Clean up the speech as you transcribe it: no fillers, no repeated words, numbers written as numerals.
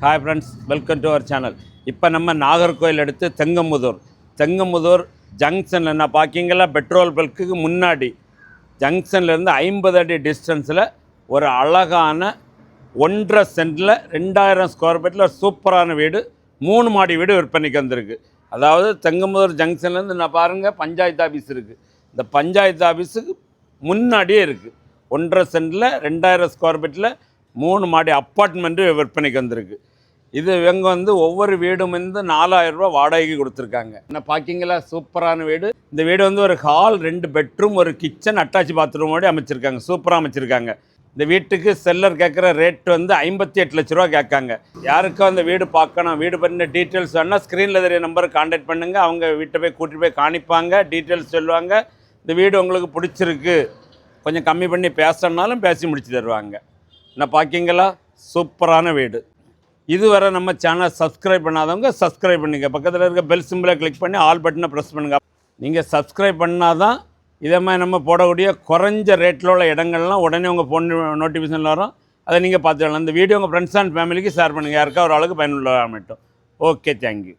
Hi friends, welcome to our channel. இப்போ நம்ம நாகர்கோவில் அடுத்து தெங்கமுதூர் ஜங்ஷனில் என்ன பார்க்கிங்களா, பெட்ரோல் பல்க்குக்கு முன்னாடி ஜங்ஷன்லேருந்து 50 அடி டிஸ்டன்ஸில் ஒரு அழகான 1.5 சென்டில் 2000 ஸ்கொயர் ஃபீட்டில் சூப்பரான வீடு, 3 மாடி வீடு விற்பனைக்கு வந்திருக்கு. அதாவது தெங்கமுதூர் ஜங்ஷன்லேருந்து நான் பாருங்கள், பஞ்சாயத்து ஆஃபீஸ் இருக்குது. இந்த பஞ்சாயத்து ஆஃபீஸுக்கு முன்னாடியே இருக்குது. 1.5 சென்டில் 2000 ஸ்கொயர் ஃபீட்டில் 3 மாடி அப்பார்ட்மெண்ட்டு விற்பனைக்கு வந்திருக்கு. இது இவங்க ஒவ்வொரு வீடும் 4000 ரூபா வாடகைக்கு கொடுத்துருக்காங்க. என்ன பார்க்கிங்களா, சூப்பரான வீடு. இந்த வீடு ஒரு ஹால், 2 பெட்ரூம், ஒரு கிச்சன், அட்டாச் பாத்ரூமோடு அமைச்சிருக்காங்க. சூப்பராக அமைச்சிருக்காங்க. இந்த வீட்டுக்கு செல்லர் கேட்குற ரேட் 58 லட்ச ரூபா கேட்காங்க. யாருக்கும் அந்த வீடு பார்க்கணும், வீடு பற்றின டீட்டெயில்ஸ் வேணால் ஸ்க்ரீனில் தெரிய நம்பருக்கு கான்டாக்ட் பண்ணுங்கள். அவங்க வீட்டை போய் கூட்டிகிட்டு போய் காணிப்பாங்க, டீட்டெயில்ஸ் சொல்லுவாங்க. இந்த வீடு உங்களுக்கு பிடிச்சிருக்கு, கொஞ்சம் கம்மி பண்ணி பேசணுன்னாலும் பேசி முடிச்சு தருவாங்க. என்ன பார்க்கிங்களா, சூப்பரான வீடு. இதுவரை நம்ம சேனல் சப்ஸ்கிரைப் பண்ணாதவங்க சப்ஸ்கிரைப் பண்ணுங்க. பக்கத்தில் இருக்க பெல் சிம்பிளை கிளிக் பண்ணி ஆல் பட்டனை ப்ரெஸ் பண்ணுங்கள். நீங்கள் சப்ஸ்கிரைப் பண்ணால் தான் இதே மாதிரி நம்ம போடக்கூடிய குறைஞ்ச ரேட்டில் உள்ள இடங்கள்லாம் உடனே உங்கள் ஃபோன் நோட்டிஃபிகேஷன் வரும். அதை நீங்கள் பார்த்துக்கலாம். இந்த வீடியோ உங்கள் ஃப்ரெண்ட்ஸ் அண்ட் ஃபேமிலிக்கு ஷேர் பண்ணுங்கள். யாருக்கா ஒரு ஆளுக்கு பயனுள்ள மட்டும். Okay, thank you.